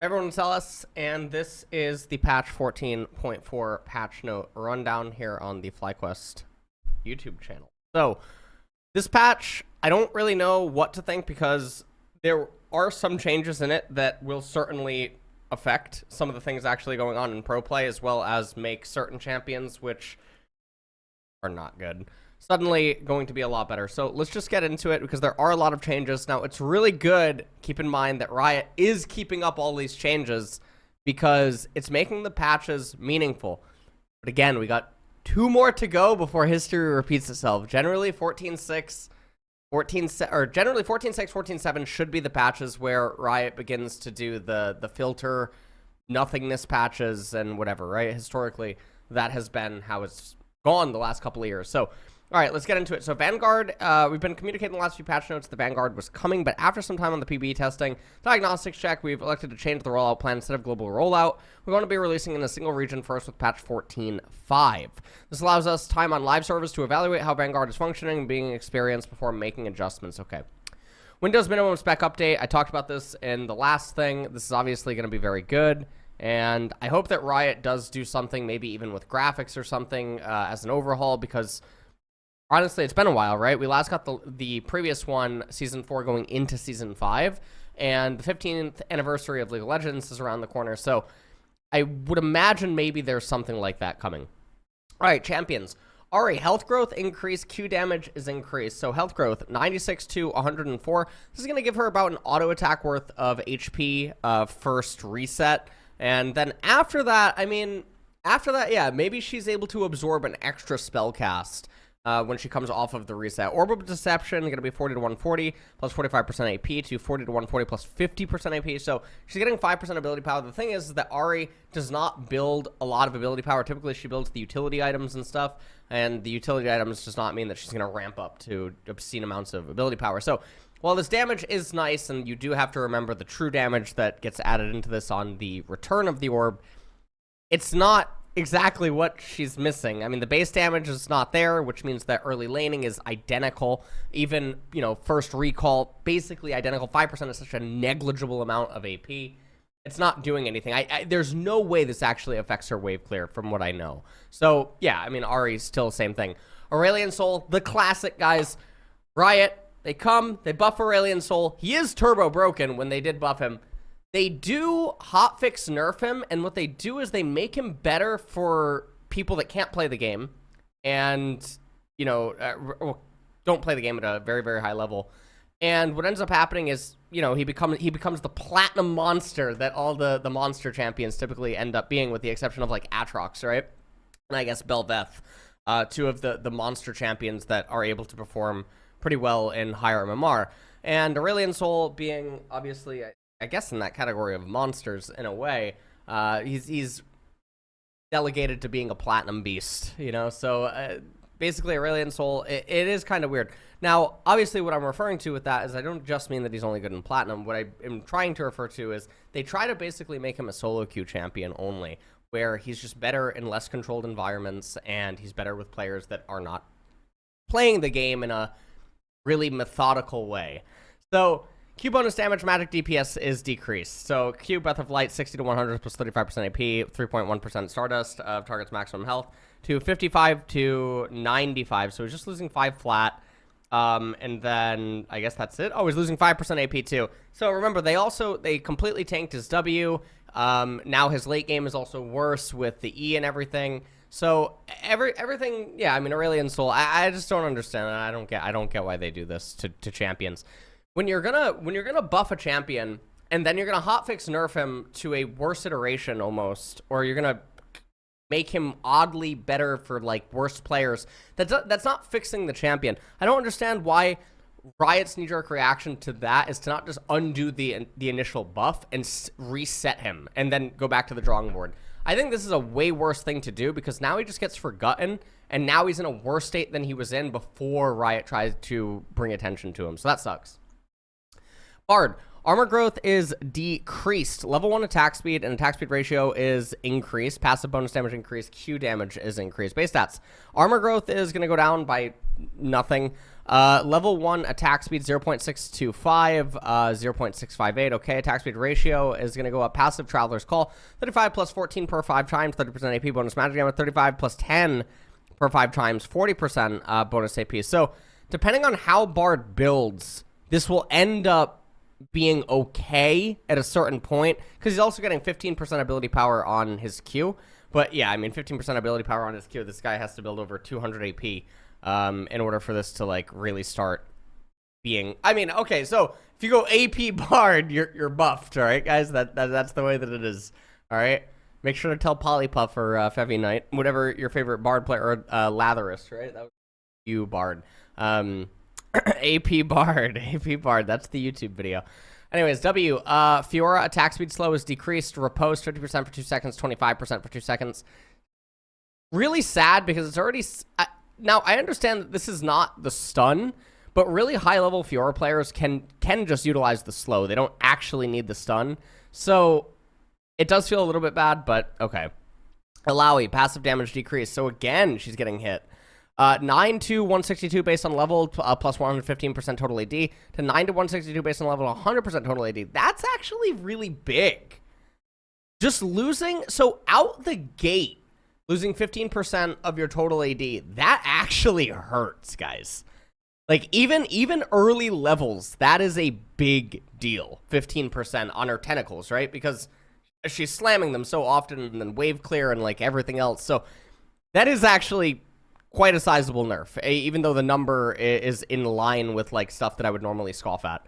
Everyone tell us, and this is the patch 14.4 patch note rundown here on the FlyQuest YouTube channel. So this patch, I don't really know what to think because there are some changes in it that will certainly affect some of the things actually going on in pro play, as well as make certain champions, which are not good, suddenly going to be a lot better. So let's just get into it because there are a lot of changes. Now, it's really good, keep in mind, that Riot is keeping up all these changes because it's making the patches meaningful. But again, we got 2 more to go before history repeats itself. Generally, 14.6, generally 14.6, 14.7 should be the patches where Riot begins to do the filter nothingness patches and whatever, right? Historically, that has been how it's gone the last couple of years. So all right, let's get into it. So Vanguard, we've been communicating the last few patch notes the Vanguard was coming, but after some time on the PBE testing, diagnostics check, we've elected to change the rollout plan. Instead of global rollout, we're going to be releasing in a single region first with patch 14.5. This allows us time on live service to evaluate how Vanguard is functioning and being experienced before making adjustments. Okay. Windows minimum spec update. I talked about this in the last thing. This is obviously going to be very good. And I hope that Riot does do something, maybe even with graphics or something as an overhaul, because honestly, it's been a while, right? We last got the previous one, Season 4, going into Season 5, and the 15th anniversary of League of Legends is around the corner, so I would imagine maybe there's something like that coming. All right, champions. Ahri, health growth increased, Q damage is increased. So health growth, 96 to 104. This is going to give her about an auto attack worth of HP first reset. And then after that, yeah, maybe she's able to absorb an extra spell cast when she comes off of the reset. Orb of Deception, going to be 40 to 140, plus 45% AP to 40 to 140, plus 50% AP. So she's getting 5% ability power. The thing is that Ahri does not build a lot of ability power. Typically, she builds the utility items and stuff, and the utility items does not mean that she's going to ramp up to obscene amounts of ability power. So while this damage is nice, and you do have to remember the true damage that gets added into this on the return of the orb, it's not exactly what she's missing. I mean, the base damage is not there, which means that early laning is identical. Even, you know, first recall, basically identical. 5% is such a negligible amount of AP. It's not doing anything. There's no way this actually affects her wave clear, from what I know. So, yeah, I mean, Ahri's still the same thing. Aurelion Sol, the classic, guys. Riot, they come, they buff Aurelion Sol. He is turbo broken when they did buff him. They do hotfix nerf him, and what they do is they make him better for people that can't play the game and, you know, don't play the game at a very, very high level. And what ends up happening is, you know, he becomes the platinum monster that all the monster champions typically end up being, with the exception of, like, Aatrox, right? And I guess Bel'Veth, 2 of the monster champions that are able to perform pretty well in higher MMR. And Aurelion Sol being, obviously, I guess in that category of monsters in a way, he's delegated to being a platinum beast, you know? So basically Aurelion Sol, it is kind of weird. Now, obviously what I'm referring to with that is I don't just mean that he's only good in platinum. What I am trying to refer to is they try to basically make him a solo queue champion only, where he's just better in less controlled environments and he's better with players that are not playing the game in a really methodical way. So Q bonus damage, magic DPS is decreased. So Q Breath of Light, 60 to 100 plus 35% AP, 3.1% Stardust of target's maximum health, to 55 to 95. So he's just losing 5 flat. And then I guess that's it. Oh, he's losing 5% AP too. So remember, they completely tanked his W. Now his late game is also worse with the E and everything. So everything, yeah, I mean, Aurelion Sol, I just don't understand. I don't get why they do this to champions. When you're gonna buff a champion and then you're gonna hotfix nerf him to a worse iteration almost, or you're gonna make him oddly better for like worse players, that's not fixing the champion. I don't understand why Riot's knee-jerk reaction to that is to not just undo the initial buff and reset him and then go back to the drawing board. I think this is a way worse thing to do because now he just gets forgotten, and now he's in a worse state than he was in before Riot tried to bring attention to him. So that sucks. Bard, armor growth is decreased. Level 1 attack speed and attack speed ratio is increased. Passive bonus damage increased. Q damage is increased. Base stats. Armor growth is going to go down by nothing. Level 1 attack speed 0.625, 0.658. Okay, attack speed ratio is going to go up. Passive Traveler's Call, 35 plus 14 per 5 times, 30% AP bonus magic damage, 35 plus 10 per 5 times, 40% bonus AP. So, depending on how Bard builds, this will end up being okay at a certain point, because he's also getting 15% ability power on his Q. But yeah, I mean, 15% ability power on his Q, this guy has to build over 200 AP in order for this to, like, really start being... I mean, okay, so if you go AP Bard, you're buffed, all right, guys? That's the way that it is, all right? Make sure to tell Polypuff or Fevy Knight, whatever your favorite Bard player, or Latherus, right? That was you, Bard. AP Bard, that's the YouTube video. Anyways, W, Fiora attack speed slow is decreased, repose 50% for 2 seconds, 25% for 2 seconds. Really sad because it's already... now, I understand that this is not the stun, but really high-level Fiora players can just utilize the slow. They don't actually need the stun. So, it does feel a little bit bad, but okay. Illaoi, passive damage decrease. So, again, she's getting hit. 9 to 162 based on level, plus 115% total AD, to 9 to 162 based on level, 100% total AD. That's actually really big. Just losing... So, out the gate, losing 15% of your total AD, that actually hurts, guys. Like, even early levels, that is a big deal. 15% on her tentacles, right? Because she's slamming them so often, and then wave clear and, like, everything else. So, that is actually quite a sizable nerf, even though the number is in line with, like, stuff that I would normally scoff at.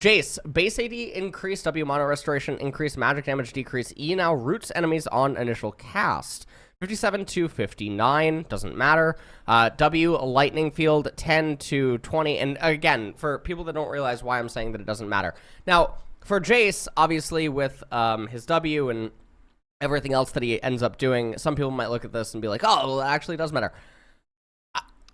Jayce, base AD increase, W mono restoration increase, magic damage decrease, E now roots enemies on initial cast. 57 to 59, doesn't matter. W, lightning field, 10 to 20. And again, for people that don't realize why I'm saying that it doesn't matter. Now, for Jayce, obviously with his W and everything else that he ends up doing, some people might look at this and be like, oh, well, it actually does matter.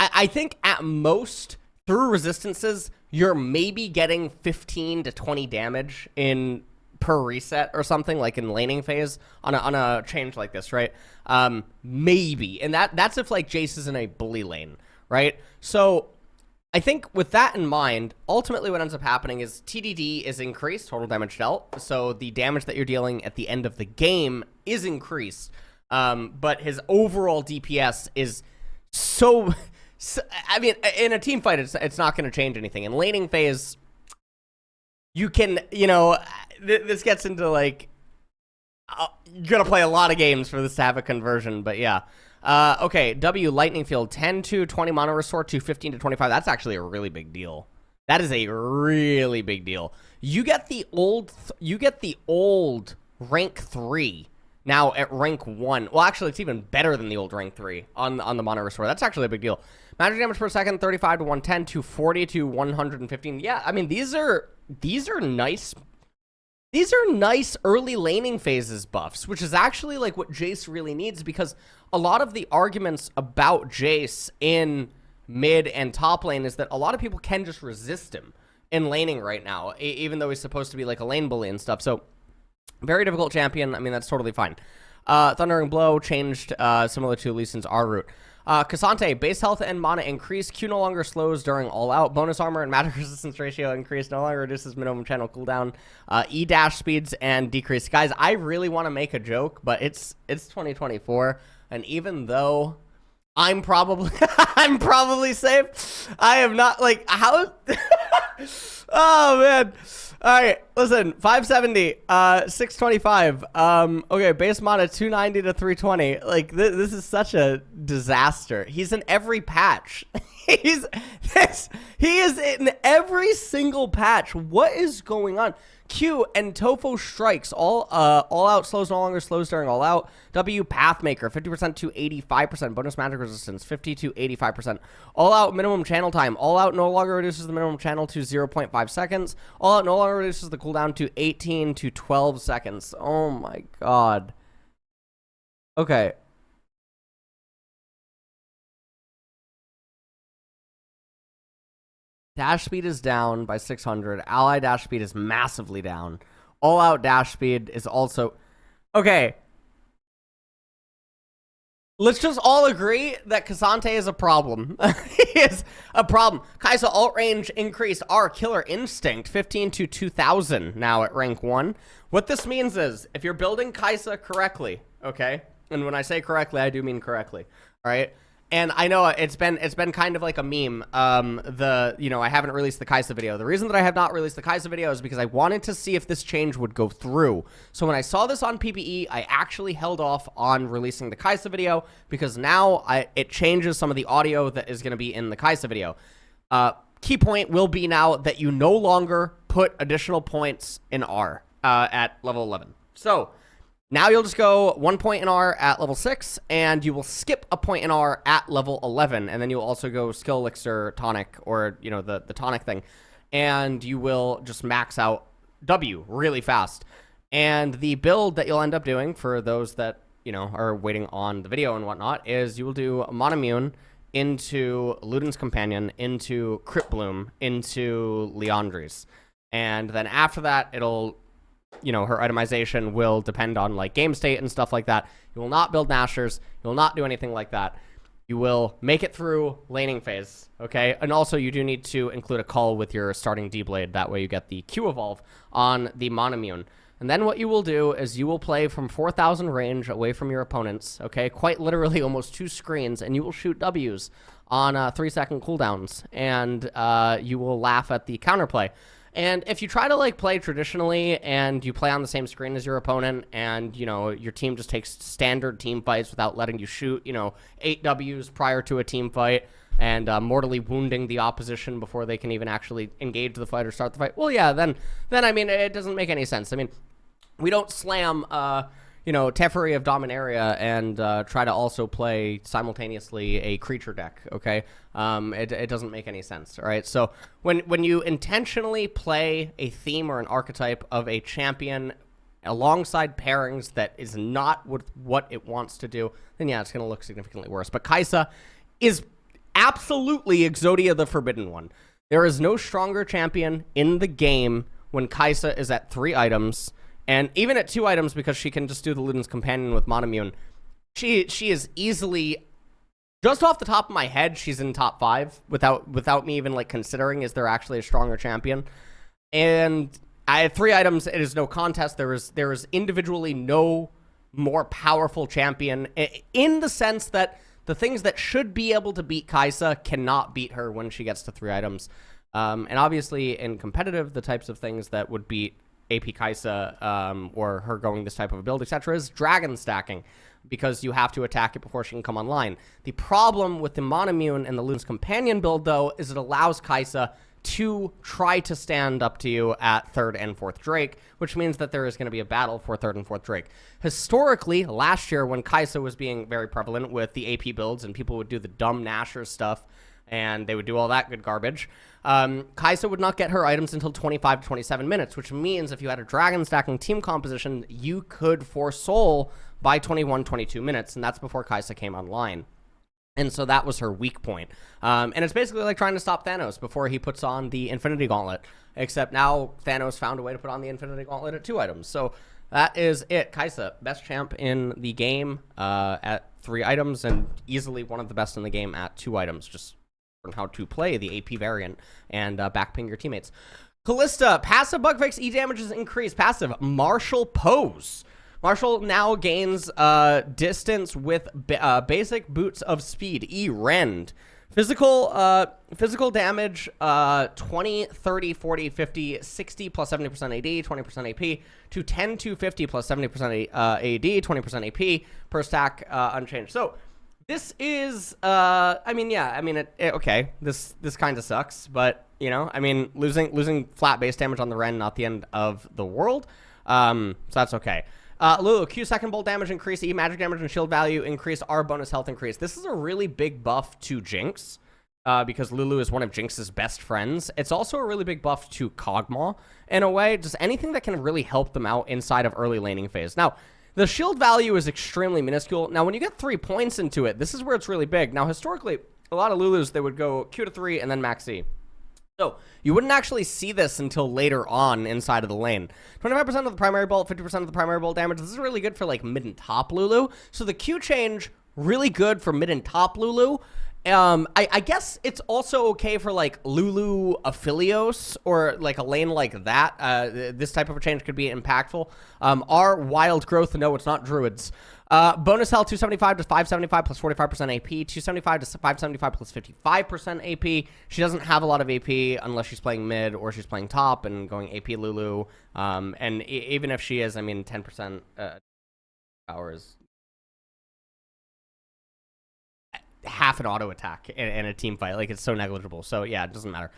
I think at most, through resistances, you're maybe getting 15 to 20 damage in per reset or something, like in laning phase on a change like this, right? Maybe. And that's if, like, Jayce is in a bully lane, right? So I think with that in mind, ultimately what ends up happening is TDD is increased, total damage dealt. So the damage that you're dealing at the end of the game is increased. But his overall DPS is so I mean, in a team fight, it's not going to change anything. In laning phase, you can, you know, this gets into, like, you're going to play a lot of games for this to have a conversion, but yeah. Okay, W, lightning field, 10 to 20 mono restore to 15 to 25. That's actually a really big deal. That is a really big deal. You get the old rank 3 now at rank 1. Well, actually, it's even better than the old rank 3 on the mono restore. That's actually a big deal. Magic damage per second, 35 to 110 to 40 to 115. Yeah, I mean, these are nice. These are nice early laning phases buffs, which is actually, like, what Jayce really needs, because a lot of the arguments about Jayce in mid and top lane is that a lot of people can just resist him in laning right now, even though he's supposed to be, like, a lane bully and stuff. So, very difficult champion. I mean, that's totally fine. Thundering Blow changed, similar to Lee Sin's R route. Cassante, base health and mana increase. Q no longer slows during all out. Bonus armor and magic resistance ratio increase. No longer reduces minimum channel cooldown. E dash speeds and decrease. Guys, I really want to make a joke, but it's 2024, and even though I'm probably safe, I am not, like, how. Oh man. All right, listen, 570, 625. Okay, base mana 290 to 320. Like, this is such a disaster. He's in every patch. He is in every single patch. What is going on? Q and Tofo strikes. All out slows no longer slows during all out. W Pathmaker 50% to 85%. Bonus magic resistance 50 to 85%. All out minimum channel time. All out no longer reduces the minimum channel to 0.5 seconds. All out no longer reduces the cooldown to 18 to 12 seconds. Oh my god. Okay. Dash speed is down by 600. Ally dash speed is massively down. All out dash speed is also... Okay. Let's just all agree that Cassante is a problem. is a problem. Kai'Sa alt range increased our killer instinct 15 to 2000 now at rank 1. What this means is if you're building Kai'Sa correctly, okay? And when I say correctly, I do mean correctly. All right? And I know it's been kind of like a meme. I haven't released the Kai'Sa video. The reason that I have not released the Kai'Sa video is because I wanted to see if this change would go through. So when I saw this on PBE, I actually held off on releasing the Kai'Sa video because now it changes some of the audio that is going to be in the Kai'Sa video. Key point will be now that you no longer put additional points in R at level 11. So now you'll just go 1 point in R at level 6, and you will skip a point in R at level 11, and then you'll also go skill elixir tonic, or, the tonic thing, and you will just max out W really fast. And the build that you'll end up doing, for those that, are waiting on the video and whatnot, is you will do Monomune into Luden's Companion, into Crypt Bloom, into Leandri's. And then after that, it'll... her itemization will depend on, like, game state and stuff like that. You will not build Nashers. You will not do anything like that. You will make it through laning phase, okay? And also, you do need to include a call with your starting D-Blade. That way you get the Q evolve on the Monomune. And then what you will do is you will play from 4,000 range away from your opponents, okay? Quite literally almost 2 screens, and you will shoot Ws on 3-second cooldowns. And you will laugh at the counterplay. And if you try to, like, play traditionally and you play on the same screen as your opponent and, your team just takes standard team fights without letting you shoot, 8 Ws prior to a team fight and mortally wounding the opposition before they can even actually engage the fight or start the fight, well, yeah, then I mean, it doesn't make any sense. I mean, we don't slam... Teferi of Dominaria and try to also play simultaneously a creature deck, okay? It doesn't make any sense, all right? So when you intentionally play a theme or an archetype of a champion alongside pairings that is not what it wants to do, then yeah, it's going to look significantly worse. But Kai'Sa is absolutely Exodia the Forbidden One. There is no stronger champion in the game when Kai'Sa is at 3 items... And even at 2 items, because she can just do the Luden's Companion with Monomune, she is easily, just off the top of my head, she's in top 5 without me even, like, considering is there actually a stronger champion. And I have 3 items. It is no contest. There is individually no more powerful champion in the sense that the things that should be able to beat Kai'Sa cannot beat her when she gets to 3 items. And obviously in competitive, the types of things that would beat AP Kai'Sa or her going this type of a build, etc., is dragon stacking, because you have to attack it before she can come online. The problem with the Monomune and the Luden's Companion build, though, is it allows Kai'Sa to try to stand up to you at 3rd and 4th Drake, which means that there is going to be a battle for 3rd and 4th Drake. Historically, last year, when Kai'Sa was being very prevalent with the AP builds and people would do the dumb Nasher stuff, and they would do all that good garbage, Kai'Sa would not get her items until 25 to 27 minutes, which means if you had a dragon stacking team composition, you could force Soul by 21, 22 minutes, and that's before Kai'Sa came online. And so that was her weak point. And it's basically like trying to stop Thanos before he puts on the Infinity Gauntlet, except now Thanos found a way to put on the Infinity Gauntlet at 2 items. So that is it. Kai'Sa, best champ in the game at 3 items, and easily one of the best in the game at 2 items, just on how to play the AP variant and backping your teammates. Kalista, passive bug fix, E damage is increased. Passive, Martial Pose. Martial now gains distance with basic boots of speed. E rend. Physical damage 20, 30, 40, 50, 60 plus 70% AD, 20% AP, to 10 to 50 plus 70% AD, 20% AP per stack unchanged. So this is, okay, this kind of sucks, but, losing flat base damage on the Ren, not the end of the world, so that's okay. Lulu, Q second bolt damage increase, E magic damage and shield value increase, R bonus health increase. This is a really big buff to Jinx, because Lulu is one of Jinx's best friends. It's also a really big buff to Kog'Maw, in a way, just anything that can really help them out inside of early laning phase. Now, the shield value is extremely minuscule. Now, when you get 3 points into it, this is where it's really big. Now, historically, a lot of Lulus, they would go Q to 3 and then max E. So you wouldn't actually see this until later on inside of the lane. 25% of the primary bolt, 50% of the primary bolt damage. This is really good for, like, mid and top Lulu. So the Q change, really good for mid and top Lulu. I guess it's also okay for like Lulu Aphelios or like a lane like that. This type of a change could be impactful. Our Wild Growth, no, it's not Druids. Bonus health 275 to 575 plus 45% AP, 275 to 575 plus 55% AP. She doesn't have a lot of AP unless she's playing mid or she's playing top and going AP Lulu. And even if she is, I mean, 10% power is half an auto attack in a team fight. Like, it's so negligible. So yeah, it doesn't matter.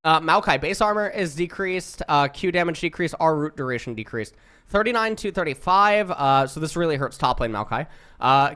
Maokai base armor is decreased. Q damage decreased. R root duration decreased. 39 to 35. So this really hurts top lane Maokai.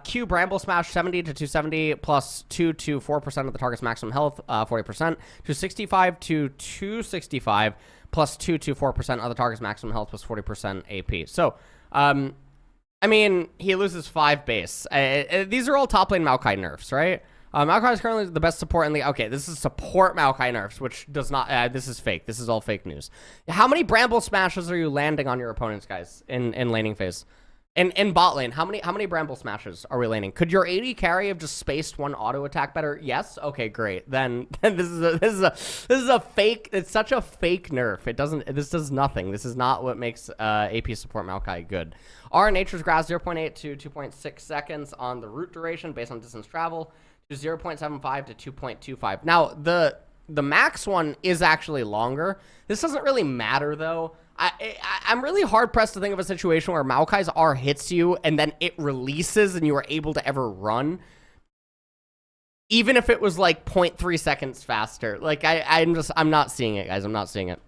Q Bramble Smash 70 to 270 plus 2 to 4% of the target's maximum health, 40%. To 65 to 265 plus 2 to 4% of the target's maximum health plus 40% AP. So, I mean, he loses 5 base. These are all top lane Maokai nerfs, right? Maokai is currently the best support in the... Okay, this is support Maokai nerfs, which does not... this is fake. This is all fake news. How many Bramble Smashes are you landing on your opponents, guys, in laning phase? In bot lane, how many Bramble Smashes are we laning? Could your AD carry have just spaced one auto attack better? Yes? Okay, great. Then this is a fake... It's such a fake nerf. It doesn't... This does nothing. This is not what makes AP support Maokai good. Our Nature's Grass 0.8 to 2.6 seconds on the root duration based on distance travel to 0.75 to 2.25. Now, the max one is actually longer. This doesn't really matter, though. I'm really hard-pressed to think of a situation where Maokai's R hits you and then it releases and you are able to ever run. Even if it was like 0.3 seconds faster. Like, I'm not seeing it, guys. I'm not seeing it.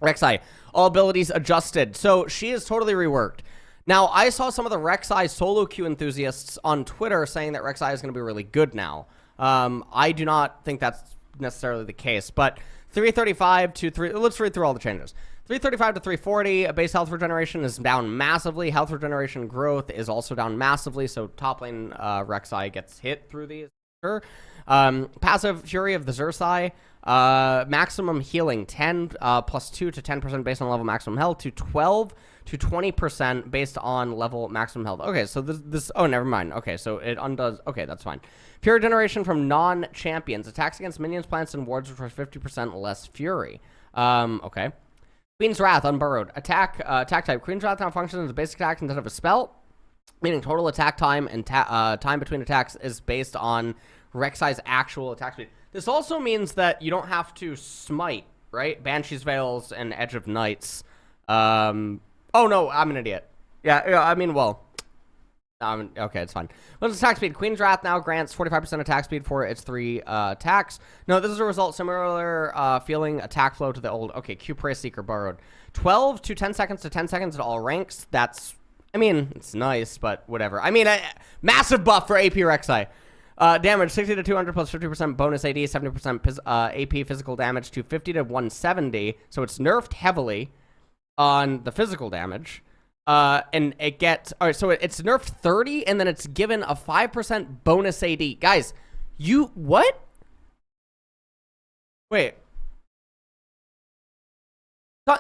Rek'Sai, all abilities adjusted. So she is totally reworked. Now, I saw some of the Rek'Sai solo queue enthusiasts on Twitter saying that Rek'Sai is going to be really good now. I do not think that's necessarily the case, but 335 to 3... Let's read through all the changes. 335 to 340, base health regeneration is down massively. Health regeneration growth is also down massively, so top lane Rek'Sai gets hit through these. Sure. Passive Fury of the Xerxai, maximum healing 10 plus 2 to 10% based on level maximum health to 12 to 20% based on level maximum health. Okay, so this oh, never mind. Okay, so it undoes. Okay, that's fine. Pure regeneration from non-champions. Attacks against minions, plants, and wards for 50% less fury. Okay. Queen's Wrath, unburrowed. Attack type. Queen's Wrath now functions as a basic attack instead of a spell, meaning total attack time and time between attacks is based on Rek'Sai's actual attack speed. This also means that you don't have to smite, right? Banshee's Veils and Edge of Nights. Oh, no, I'm an idiot. Yeah, I mean, well... okay, it's fine. What's attack speed? Queen's Wrath now grants 45% attack speed for its 3 attacks. No, this is a result similar feeling attack flow to the old... Okay, Q Prey Seeker borrowed. 12 to 10 seconds to 10 seconds at all ranks. That's... I mean, it's nice, but whatever. I mean, massive buff for AP Rek'Sai. Damage, 60 to 200 plus 50% bonus AD, 70% AP physical damage to 50 to 170. So it's nerfed heavily on the physical damage. And it gets... All right, so it's nerfed 30, and then it's given a 5% bonus AD. Guys, you... What? Wait.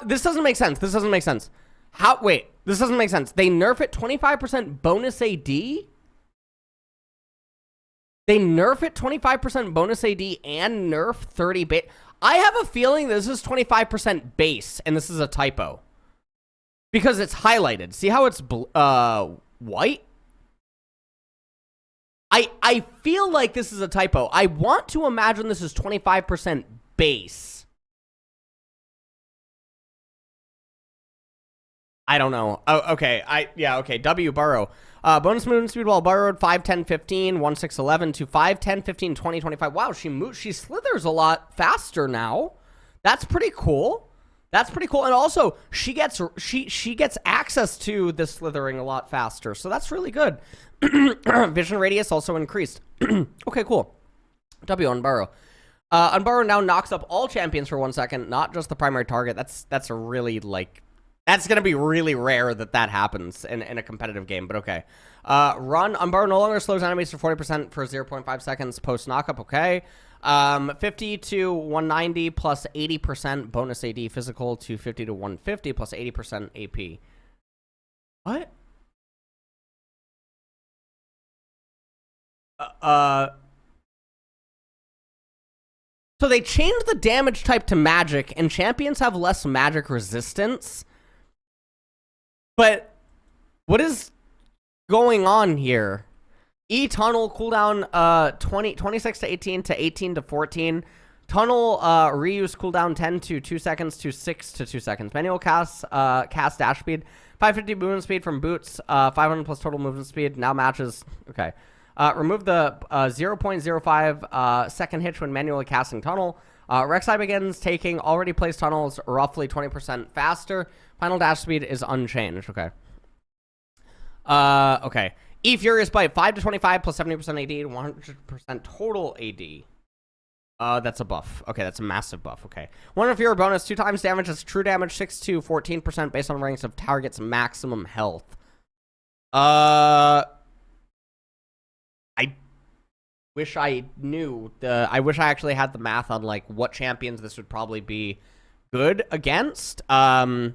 This doesn't make sense. This doesn't make sense. How... Wait. This doesn't make sense. They nerf it 25% bonus AD? They nerf it 25% bonus AD and nerf 30 base. I have a feeling this is 25% base, and this is a typo. Because it's highlighted. See how it's white? I feel like this is a typo. I want to imagine this is 25% base. I don't know. Oh, okay. Yeah, okay. W burrow. Bonus movement speed while burrowed 5, 10, 15, 1, 6, 11 to 5, 10, 15, 20, 25. Wow, she slithers a lot faster now. That's pretty cool. That's pretty cool. And also, she gets access to the slithering a lot faster. So that's really good. Vision radius also increased. Okay, cool. W unburrow. Unburrow now knocks up all champions for 1 second, not just the primary target. That's a really, like... That's going to be really rare that happens in a competitive game, but okay. Run. Unburrow no longer slows enemies for 40% for 0.5 seconds post knockup, okay. 50 to 190 plus 80% bonus AD physical to 50 to 150 plus 80% AP. What? So they changed the damage type to magic, and champions have less magic resistance. But what is going on here? E-Tunnel cooldown 26 to 18 to 18 to 14. Tunnel reuse cooldown 10 to 2 seconds to 6 to 2 seconds. Manual cast dash speed. 550 movement speed from boots. 500 plus total movement speed. Now matches. Okay. Remove the 0.05 second hitch when manually casting tunnel. Rek'Sai begins taking already placed tunnels roughly 20% faster. Final dash speed is unchanged. Okay. Okay. E Furious Bite 5 to 25 plus 70% AD, 100% total AD. That's a buff. Okay, that's a massive buff. Okay. 1 Fiora bonus, 2 times damage. That's true damage, 6 to 14% based on ranks of target's maximum health. I wish I knew I wish I actually had the math on like what champions this would probably be good against. Okay.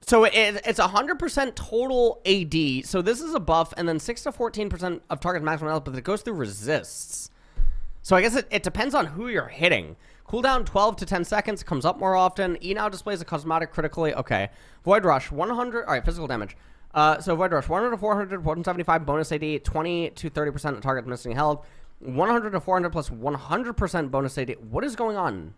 So it's 100% total AD. So this is a buff, and then 6 to 14% of target maximum health, but it goes through resists. So I guess it depends on who you're hitting. Cooldown 12 to 10 seconds, comes up more often. E now displays a cosmetic critically. Okay. Void Rush 100. All right, physical damage. So Void Rush 100 to 400, 175 bonus AD, 20 to 30% of target missing health, 100 to 400 plus 100% bonus AD. What is going on?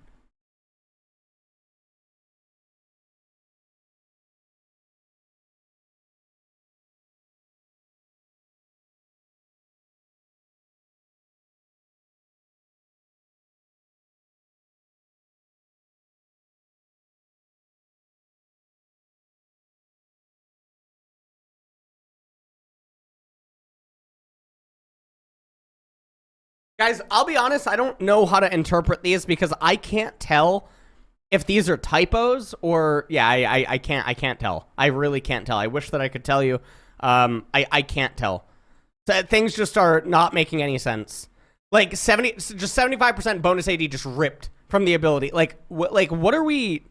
Guys, I'll be honest, I don't know how to interpret these because I can't tell if these are typos or yeah, I can't tell. I really can't tell. I wish that I could tell you. I can't tell. Things just are not making any sense. Like just 75% bonus AD just ripped from the ability. Like what are we?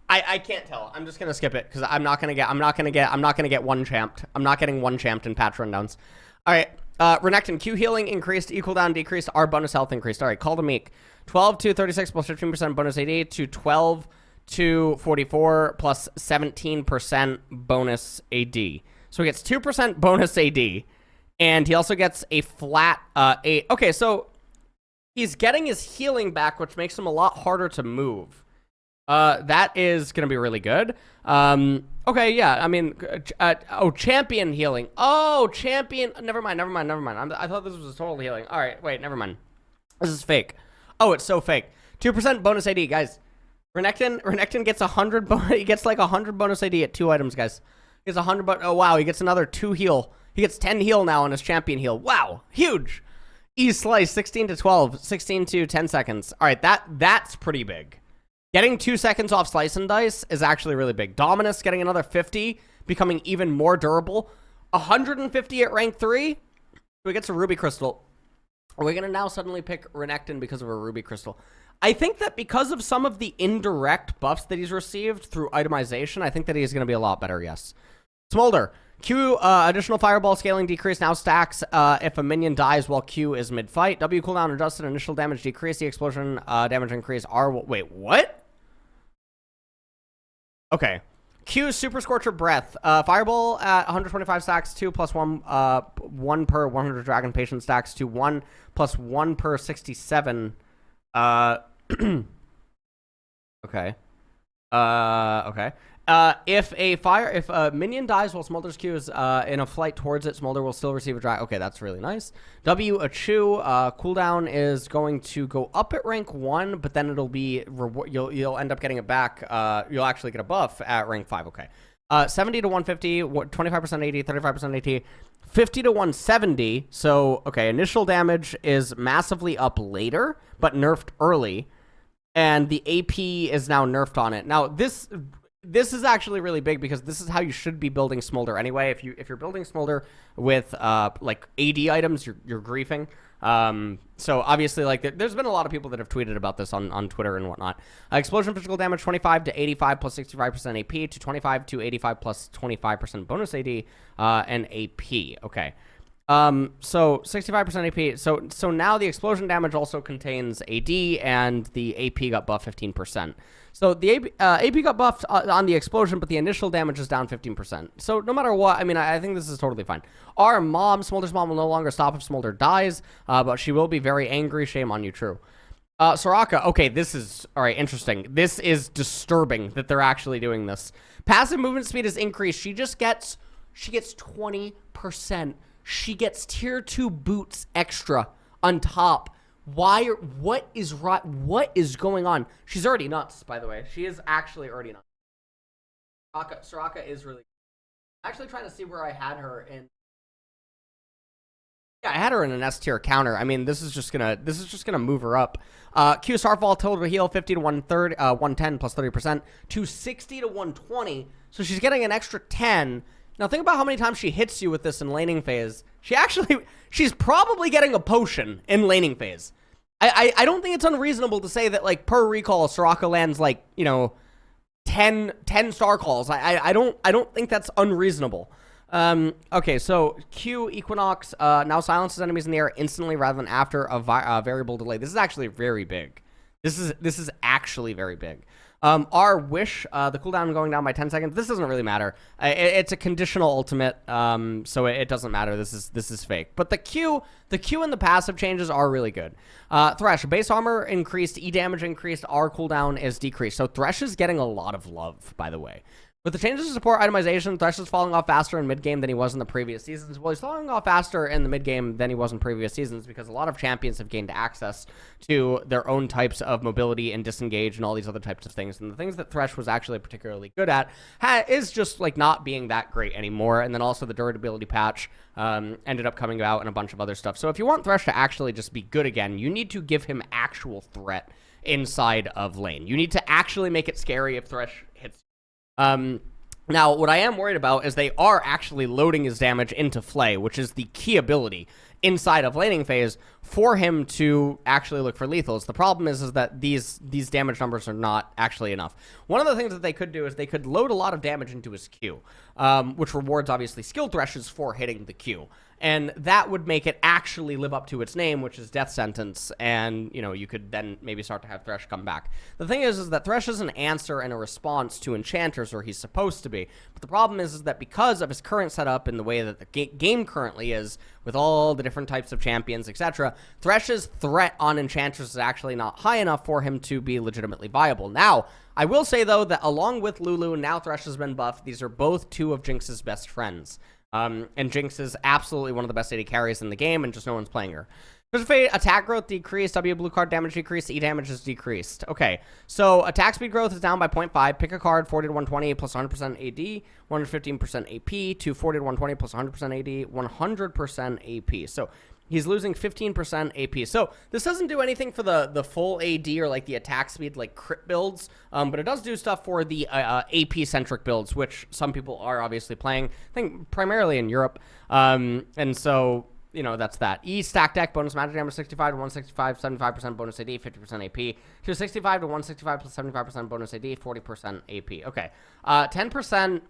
I can't tell. I'm just gonna skip it because I'm not gonna get one champed. I'm not getting one champed in patch rundowns. All right. Renekton, Q healing increased, E cooldown decreased, R bonus health increased. All right, Call to Meek. 12 to 36 plus 15% bonus AD to 12 to 44 plus 17% bonus AD. So he gets 2% bonus AD, and he also gets a flat 8. Okay, so he's getting his healing back, which makes him a lot harder to move. That is going to be really good. Okay, yeah, I mean, champion healing. Oh, champion. Never mind. I thought this was a total healing. All right, wait, never mind. This is fake. Oh, it's so fake. 2% bonus AD, guys. Renekton gets 100. He gets like 100 bonus AD at 2 items, guys. He gets 100. Oh wow, he gets another 2 heal. He gets 10 heal now on his champion heal. Wow, huge. E slice 16 to 12, 16 to 10 seconds. All right, that's pretty big. Getting 2 seconds off Slice and Dice is actually really big. Dominus getting another 50, becoming even more durable. 150 at rank 3. We get a Ruby Crystal. Are we going to now suddenly pick Renekton because of a Ruby Crystal? I think that because of some of the indirect buffs that he's received through itemization, I think that he's going to be a lot better, yes. Smolder. Q, additional fireball scaling decrease now stacks if a minion dies while Q is mid-fight. W cooldown adjusted, initial damage decrease, the explosion damage increase. R, wait, what? Okay. Q, Super Scorcher Breath. Fireball at 125 stacks, 2 plus 1, 1 per 100 Dragon Patient stacks to 1 plus 1 per 67. Okay. Okay. If a minion dies while Smolder's Q is in a flight towards it, Smolder will still receive a drag. Okay, that's really nice. W, a Chew, cooldown is going to go up at rank 1, but then it'll be you'll end up getting it back. You'll actually get a buff at rank 5. Okay. 70 to 150, 25% AD, 35% AT, 50 to 170. So okay, initial damage is massively up later, but nerfed early, and the AP is now nerfed on it. Now this is actually really big because this is how you should be building Smolder anyway. If you're building Smolder with like AD items, you're griefing. So obviously, like, there's been a lot of people that have tweeted about this on Twitter and whatnot. Explosion physical damage 25 to 85 plus 65% AP to 25 to 85 plus 25% bonus AD and AP. Okay. So 65% AP. So now the explosion damage also contains AD, and the AP got buffed 15%. So the AP got buffed on the explosion, but the initial damage is down 15%. So no matter what, I mean, I think this is totally fine. Our mom, Smolder's mom, will no longer stop if Smolder dies, but she will be very angry. Shame on you, true. Soraka, okay, this is, all right, interesting. This is disturbing that they're actually doing this. Passive movement speed is increased. She gets 20%. She gets tier 2 boots extra on top. What is going on? She's already nuts, by the way. She is actually already nuts. Soraka is really... I'm actually trying to see where I had her in... Yeah, I had her in an S tier counter. I mean, this is just gonna move her up. Q Starfall total heal 50 to 110 plus 30% to 60 to 120. So she's getting an extra 10. Now think about how many times she hits you with this in laning phase. She's probably getting a potion in laning phase. I don't think it's unreasonable to say that, like, per recall, Soraka lands, like, you know, 10 star calls. I don't think that's unreasonable. Okay, so Q Equinox now silences enemies in the air instantly rather than after a variable delay. This is actually very big. This is actually very big. Our Wish, the cooldown going down by 10 seconds. This doesn't really matter. It's a conditional ultimate, so it doesn't matter. This is fake. But the Q and the passive changes are really good. Thresh, base armor increased, E damage increased, R cooldown is decreased. So Thresh is getting a lot of love, by the way. With the changes to support itemization, Thresh is falling off faster in mid-game than he was in the previous seasons. Well, he's falling off faster in the mid-game than he was in previous seasons because a lot of champions have gained access to their own types of mobility and disengage and all these other types of things. And the things that Thresh was actually particularly good at is just, like, not being that great anymore. And then also the durability patch ended up coming out and a bunch of other stuff. So if you want Thresh to actually just be good again, you need to give him actual threat inside of lane. You need to actually make it scary if Thresh hits. Now, what I am worried about is they are actually loading his damage into Flay, which is the key ability inside of laning phase for him to actually look for lethals. The problem is that these damage numbers are not actually enough. One of the things that they could do is they could load a lot of damage into his Q, which rewards, obviously, skill threshes for hitting the Q. And that would make it actually live up to its name, which is Death Sentence, and, you know, you could then maybe start to have Thresh come back. The thing is that Thresh is an answer and a response to Enchanters, or he's supposed to be. But the problem is that because of his current setup and the way that the game currently is, with all the different types of champions, etc., Thresh's threat on Enchanters is actually not high enough for him to be legitimately viable. Now, I will say, though, that along with Lulu, now Thresh has been buffed. These are both two of Jinx's best friends. And Jinx is absolutely one of the best AD carries in the game, and just no one's playing her. There's a fade, attack growth decreased, W blue card damage decreased, E damage is decreased. Okay, so attack speed growth is down by 0.5. Pick a card, 40 to 120 plus 100% AD, 115% AP, to 40 to 120 plus 100% AD, 100% AP. So he's losing 15% AP. So this doesn't do anything for the full AD or like the attack speed like crit builds, but it does do stuff for the AP-centric builds, which some people are obviously playing, I think primarily in Europe. And so, you know, that's that. E stack deck, bonus magic damage 65 to 165, 75% bonus AD, 50% AP. To 65 to 165 plus 75% bonus AD, 40% AP. Okay. 10%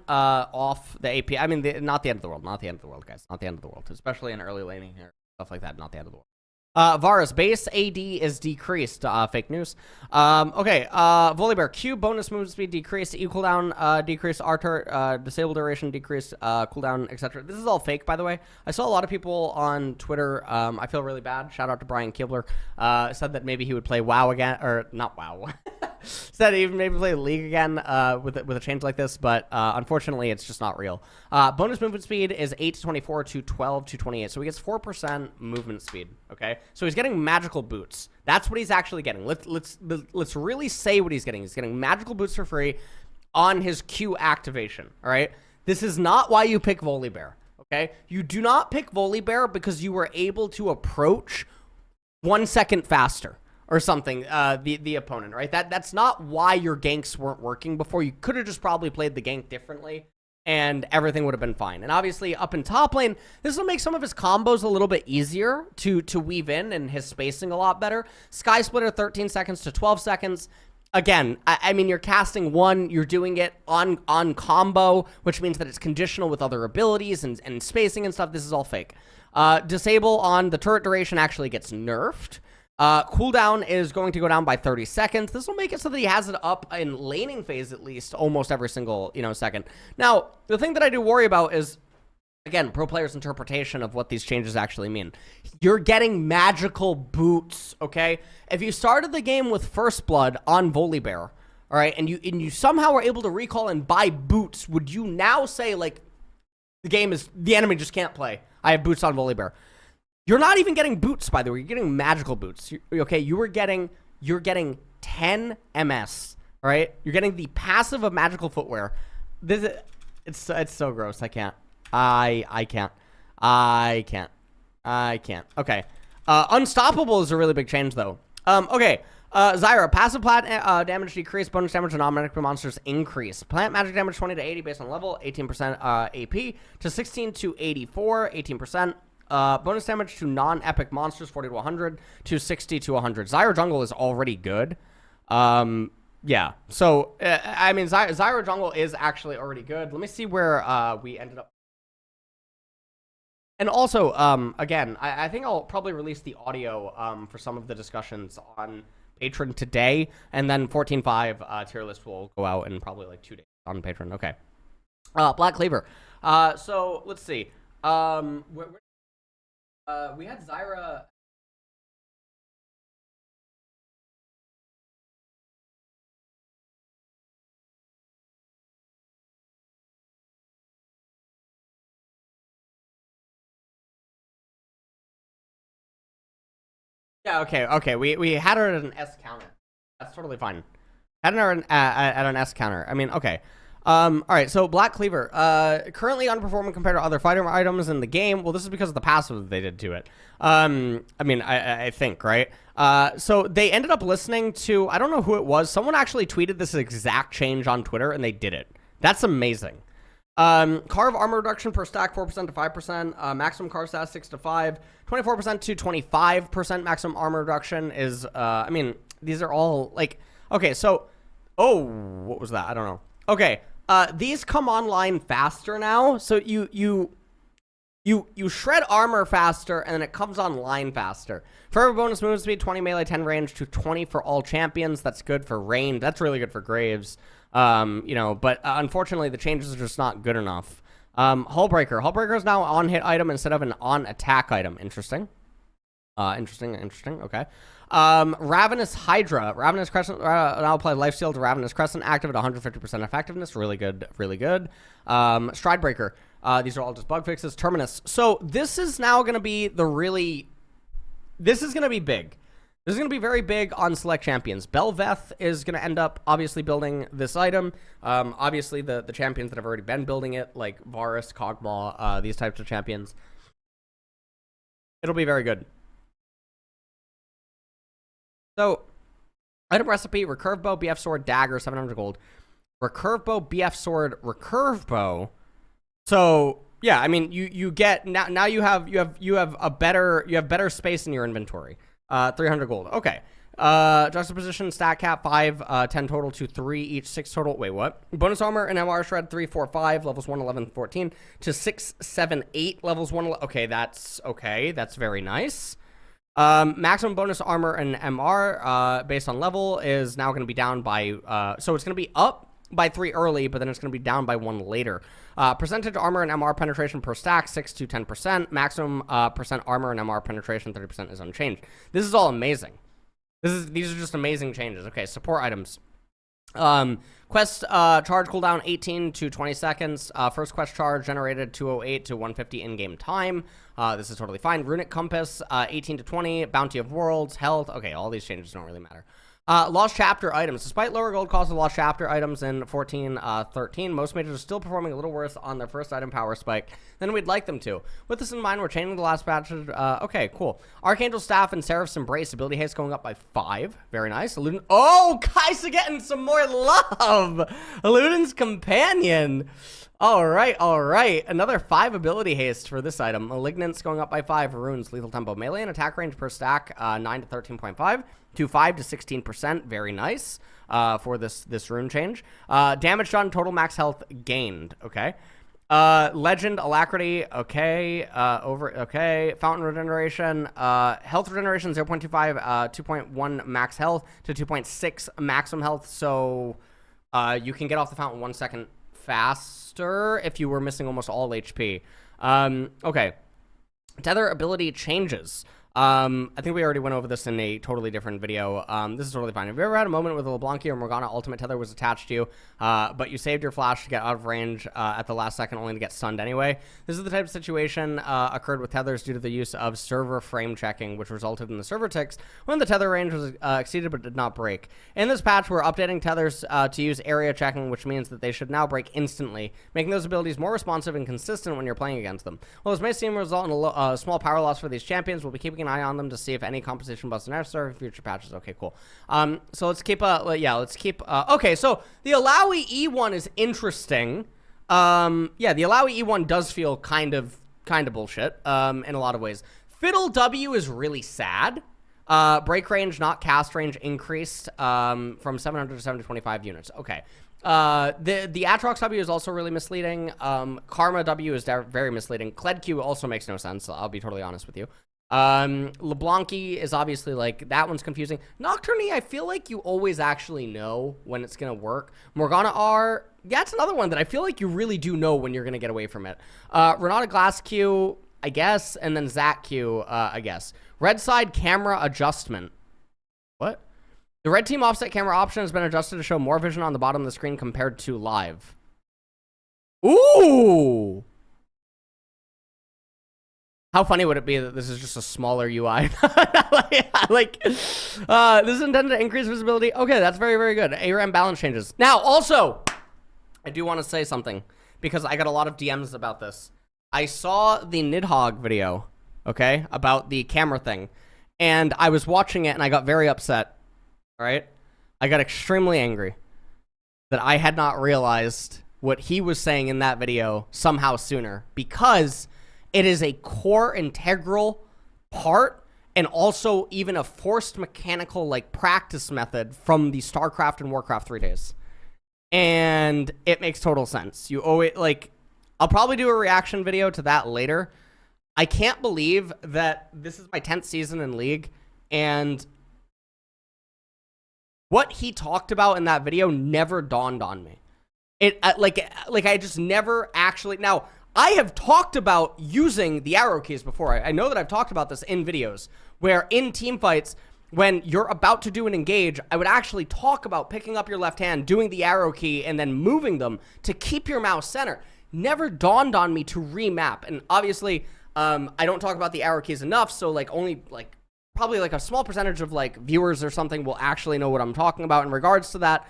off the AP. I mean, not the end of the world. Not the end of the world, guys. Not the end of the world. Especially in early laning here. Stuff like that. Not the end of the world. Varus, base AD is decreased. Fake news. Okay. Volibear, Q bonus movement speed decreased. E cooldown decreased. R disable duration decreased. Cooldown, etc. This is all fake, by the way. I saw a lot of people on Twitter. I feel really bad. Shout out to Brian Kibler. Said that maybe he would play WoW again, or not WoW. Said he maybe play League again with a change like this, but unfortunately, it's just not real. Bonus movement speed is 8 to 24 to 12 to 28, so he gets 4% movement speed. Okay, so he's getting magical boots. That's what he's actually getting. Let's really say what he's getting. He's getting magical boots for free on his Q activation. All right, this is not why you pick Volibear. Okay, you do not pick Volibear because you were able to approach 1 second faster or something, the opponent, right? That's not why your ganks weren't working before. You could have just probably played the gank differently and everything would have been fine. And obviously, up in top lane, this will make some of his combos a little bit easier to weave in, and his spacing a lot better. Sky Splitter, 13 seconds to 12 seconds. Again, I mean, you're casting one, you're doing it on combo, which means that it's conditional with other abilities and spacing and stuff. This is all fake. Disable on the turret duration actually gets nerfed. Cooldown is going to go down by 30 seconds. This will make it so that he has it up in laning phase at least almost every single, second. Now, the thing that I do worry about is, again, pro players' interpretation of what these changes actually mean. You're getting magical boots, okay? If you started the game with First Blood on Volibear, all right, and you somehow were able to recall and buy boots, would you now say, like, the enemy just can't play? I have boots on Volibear. You're not even getting boots, by the way. You're getting magical boots. Okay, you're getting 10 MS, all right? You're getting the passive of magical footwear. It's so gross. I can't. I can't. Okay. Unstoppable is a really big change, though. Okay. Zyra, passive plant damage decrease, bonus damage on non-magic monsters increase. Plant magic damage 20 to 80 based on level, 18% AP, to 16 to 84, 18%. Bonus damage to non-epic monsters, 40 to 100, to 60 to 100. Zyra jungle is already good. Yeah. So, I mean, Zyra jungle is actually already good. Let me see where we ended up. And also, again, I think I'll probably release the audio for some of the discussions on Patreon today, and then 14.5 tier list will go out in probably like 2 days on Patreon. Okay. Black Cleaver. So let's see. We had Zyra. Yeah, okay. We had her at an S counter. That's totally fine. Had her at an S counter. I mean, okay. All right, so Black Cleaver, currently underperforming compared to other fighter items in the game. Well, this is because of the passive they did to it. I mean, I think, right? So they ended up listening to, I don't know who it was. Someone actually tweeted this exact change on Twitter, and they did it. That's amazing. Carve armor reduction per stack 4% to 5%. Maximum carve stat 6 to 5. 24% to 25% maximum armor reduction is, I mean, these are all like, okay, so, oh, what was that? I don't know. Okay, these come online faster now. So you shred armor faster, and then it comes online faster. Forever bonus movement speed, 20 melee, 10 range, to 20 for all champions. That's good for range. That's really good for Graves. But unfortunately, the changes are just not good enough. Hullbreaker. Hullbreaker is now on hit item instead of an on attack item. Interesting. Interesting. Okay. Ravenous Hydra. Ravenous Crescent now apply lifesteal to Ravenous Crescent, active at 150% effectiveness. Really good. Stridebreaker. These are all just bug fixes. Terminus. So this is now going to be this is going to be big. This is going to be very big on select champions. Belveth is going to end up obviously building this item. Obviously the champions that have already been building it, like Varus, Kog'Maw, these types of champions. It'll be very good. So, item recipe: recurve bow, BF sword, dagger, 700 gold. Recurve bow, BF sword, recurve bow. So yeah, I mean you get now you have better space in your inventory. 300 gold. Okay. Juxtaposition, stat cap 5, 10 total to 3 each, 6 total. Wait, what? Bonus armor and MR shred 3, 4, 5, levels 1, 11, 14 to 6, 7, 8, levels 1. Okay, that's okay. That's very nice. Maximum bonus armor and MR based on level is now going to be down by, so it's going to be up by 3 early, but then it's going to be down by 1 later. Percentage armor and MR penetration per stack, 6 to 10%. Maximum percent armor and MR penetration, 30% is unchanged. This is all amazing. These are just amazing changes. Okay, support items. Quest charge cooldown 18 to 20 seconds. First quest charge generated 208 to 150 in-game time. This is totally fine. Runic Compass 18 to 20. Bounty of Worlds, health. Okay, all these changes don't really matter. Lost Chapter items. Despite lower gold cost of Lost Chapter items in 14.13, most majors are still performing a little worse on their first item power spike than we'd like them to. With this in mind, we're changing the last patch. Okay, cool. Archangel Staff and Seraph's Embrace. Ability haste going up by 5. Very nice. Oh, Kaisa getting some more love. Luden's Companion. All right. Another 5 ability haste for this item. Malignance going up by 5. Runes, lethal tempo, melee and attack range per stack, 9 to 13.5 to 5 to 16%. Very nice for this rune change. Damage done, total max health gained. Okay. Legend, alacrity, okay. Okay. Fountain regeneration, health regeneration 0.25, 2.1 max health to 2.6 maximum health. So you can get off the fountain 1 second faster if you were missing almost all HP. Okay. Tether ability changes. I think we already went over this in a totally different video. This is totally fine. Have you ever had a moment with a LeBlanc or Morgana ultimate tether was attached to you, but you saved your flash to get out of range at the last second only to get stunned anyway? This is the type of situation occurred with tethers due to the use of server frame checking, which resulted in the server ticks when the tether range was exceeded but did not break. In this patch, we're updating tethers to use area checking, which means that they should now break instantly, making those abilities more responsive and consistent when you're playing against them. While this may seem to result in a small power loss for these champions, we'll be keeping an eye on them to see if any composition buffs are necessary for future patches. Okay, cool. So let's keep okay, so the Illaoi E1 is interesting. Yeah, the Illaoi E1 does feel kind of bullshit in a lot of ways. Fiddle W is really sad. Break range, not cast range, increased from 700 to 725 units. Okay. The Atrox W is also really misleading. Karma W is very misleading. Kled Q also makes no sense. I'll be totally honest with you. LeBlanc is obviously like, that one's confusing. Nocturne, I feel like you always actually know when it's gonna work. Morgana R, that's another one that I feel like you really do know when you're gonna get away from it. Renata Glass Q, I guess, and then Zac Q, I guess. Red side camera adjustment. What? The red team offset camera option has been adjusted to show more vision on the bottom of the screen compared to live. Ooh! How funny would it be that this is just a smaller UI? This is intended to increase visibility. Okay, that's very, very good. ARAM balance changes. Now, also, I do want to say something because I got a lot of DMs about this. I saw the Nidhogg video, okay, about the camera thing, and I was watching it and I got very upset, all right? I got extremely angry that I had not realized what he was saying in that video somehow sooner, because it is a core integral part and also even a forced mechanical like practice method from the StarCraft and Warcraft 3 days. And it makes total sense. You owe it, like, I'll probably do a reaction video to that later. I can't believe that this is my 10th season in League, and what he talked about in that video never dawned on me. It I just never actually. Now, I have talked about using the arrow keys before. I know that I've talked about this in videos where in team fights, when you're about to do an engage, I would actually talk about picking up your left hand, doing the arrow key, and then moving them to keep your mouse center. Never dawned on me to remap. And obviously, I don't talk about the arrow keys enough, so like only like probably like a small percentage of like viewers or something will actually know what I'm talking about in regards to that,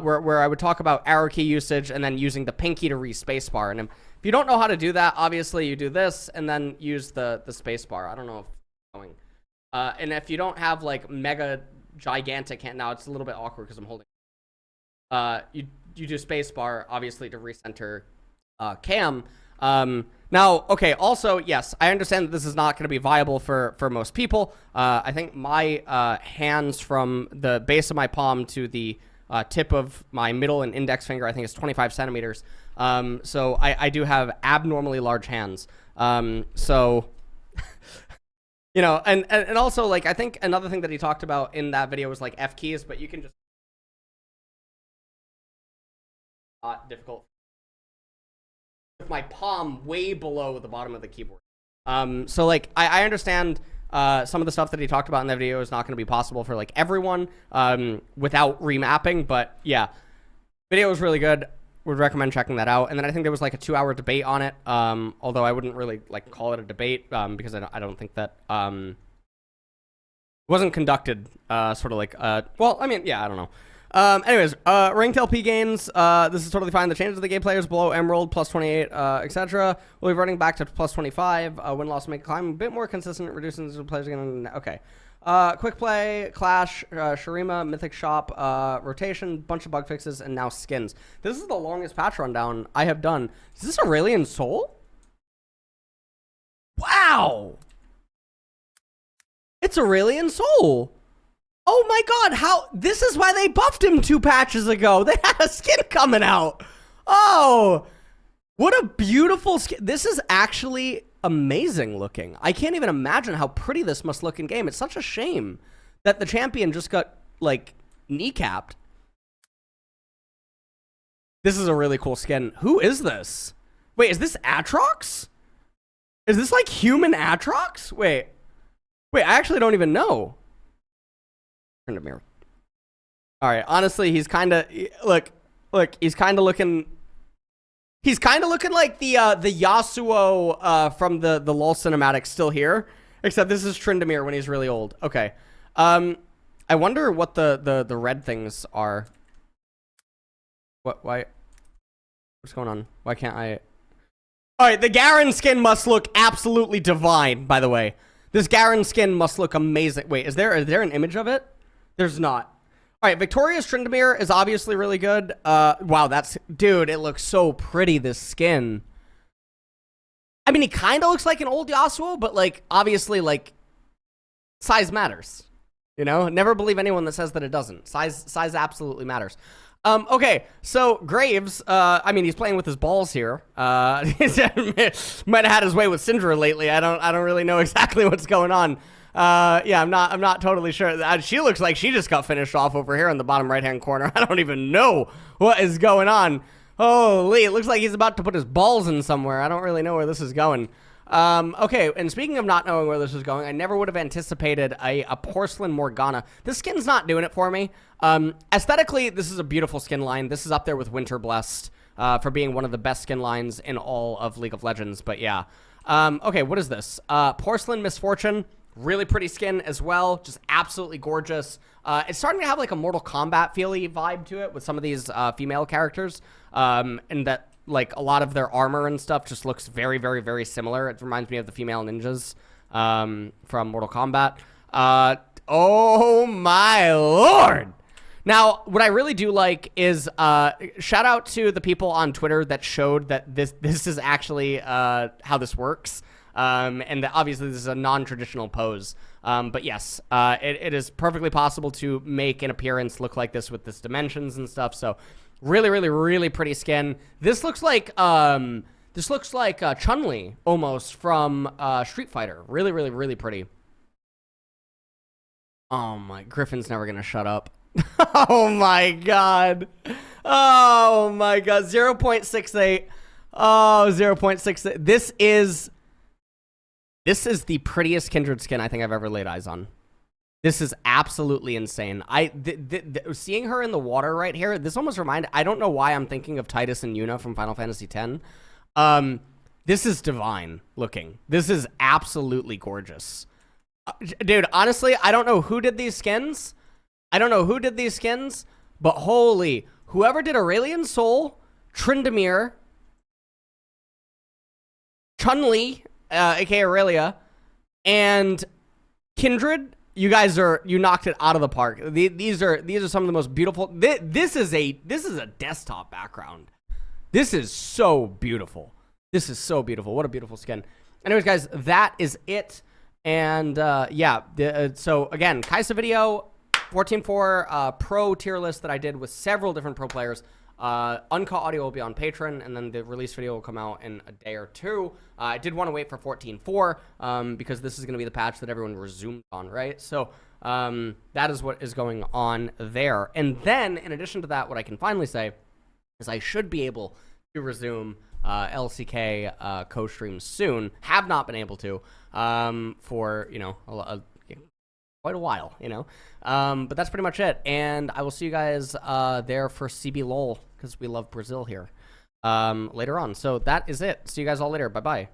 where I would talk about arrow key usage and then using the pinky to re-spacebar. And if you don't know how to do that, obviously you do this and then use the spacebar. I don't know if it's going. And if you don't have like mega gigantic hand, now it's a little bit awkward because I'm holding. You do spacebar obviously to recenter cam. Now, okay, also, yes, I understand that this is not going to be viable for most people. I think my hands from the base of my palm to the tip of my middle and index finger, I think is 25 centimeters. So I do have abnormally large hands. So, you know, and also, like, I think another thing that he talked about in that video was, like, F keys, but you can just... difficult. With my palm way below the bottom of the keyboard. So, like, I understand some of the stuff that he talked about in that video is not going to be possible for, like, everyone without remapping, but, yeah. Video was really good. Would recommend checking that out. And then I think there was, like, a 2-hour debate on it, although I wouldn't really, like, call it a debate because I don't think that... it wasn't conducted sort of like... well, I mean, yeah, I don't know. Anyways, ranked LP games, this is totally fine. The changes to the game players below Emerald, plus 28, etc. We'll be running back to plus 25. Win-loss make climb a bit more consistent, reducing the players again. Okay. Quick play, Clash, Shurima, Mythic Shop, rotation, bunch of bug fixes, and now skins. This is the longest patch rundown I have done. Is this Aurelion Sol? Wow! It's Aurelion Sol. Oh my god, how? This is why they buffed him 2 patches ago. They had a skin coming out. Oh, what a beautiful skin. This is actually amazing looking. I can't even imagine how pretty this must look in game. It's such a shame that the champion just got, like, kneecapped. This is a really cool skin. Who is this? Wait, is this Aatrox? Is this, like, human Aatrox? Wait, I actually don't even know. Turn the mirror. All right, honestly, he's kind of, look, he's kind of looking... He's kind of looking like the Yasuo from the LoL cinematic still here, except this is Tryndamere when he's really old. Okay. I wonder what the red things are. Why? What's going on? Why can't I? All right, the Garen skin must look absolutely divine, by the way. This Garen skin must look amazing. Wait, is there an image of it? There's not. All right, Victoria's Tryndamere is obviously really good. Wow, dude, it looks so pretty, this skin. I mean, he kind of looks like an old Yasuo, but, like, obviously, like, size matters. You know? Never believe anyone that says that it doesn't. Size absolutely matters. Okay, so Graves, I mean, he's playing with his balls here. Might have had his way with Syndra lately. I don't really know exactly what's going on. Yeah, I'm not totally sure. She looks like she just got finished off over here in the bottom right-hand corner. I don't even know what is going on. Holy, it looks like he's about to put his balls in somewhere. I don't really know where this is going. Okay, and speaking of not knowing where this is going, I never would have anticipated a Porcelain Morgana. This skin's not doing it for me. Aesthetically, this is a beautiful skin line. This is up there with Winter Blessed for being one of the best skin lines in all of League of Legends, but yeah. Okay, what is this? Porcelain Misfortune. Really pretty skin as well, just absolutely gorgeous. It's starting to have like a Mortal Kombat feely vibe to it with some of these female characters, and that like a lot of their armor and stuff just looks very, very, very similar. It reminds me of the female ninjas from Mortal Kombat. Oh my lord! Now, what I really do like is shout out to the people on Twitter that showed that this is actually how this works. And obviously this is a non-traditional pose. But yes, it is perfectly possible to make an appearance look like this with this dimensions and stuff. So really, really, really pretty skin. This looks like Chun-Li almost from Street Fighter. Really, really, really pretty. Oh my, Griffin's never gonna shut up. Oh my god. Oh my god. 0.68. Oh, 0.68. This is the prettiest Kindred skin I think I've ever laid eyes on. This is absolutely insane. Seeing her in the water right here, this almost reminded... I don't know why I'm thinking of Titus and Yuna from Final Fantasy X. This is divine looking. This is absolutely gorgeous. Dude, honestly, I don't know who did these skins. But holy... Whoever did Aurelion Sol, Tryndamere, Chun-Li... aka Aurelia, and Kindred, you knocked it out of the park. These are some of the most beautiful. This is a desktop background. This is so beautiful. What a beautiful skin. Anyways, guys, that is it. And yeah, so again, Kaisa video, 14.4 pro tier list that I did with several different pro players. Uncut audio will be on Patreon, and then the release video will come out in a day or two. I did want to wait for 14.4 because this is going to be the patch that everyone resumed on, right? So that is what is going on there. And then, in addition to that, what I can finally say is I should be able to resume LCK co-streams soon. Have not been able to for, you know, quite a while, you know. But that's pretty much it. And I will see you guys there for CB LoL, because we love Brazil here, later on. So that is it. See you guys all later. Bye-bye.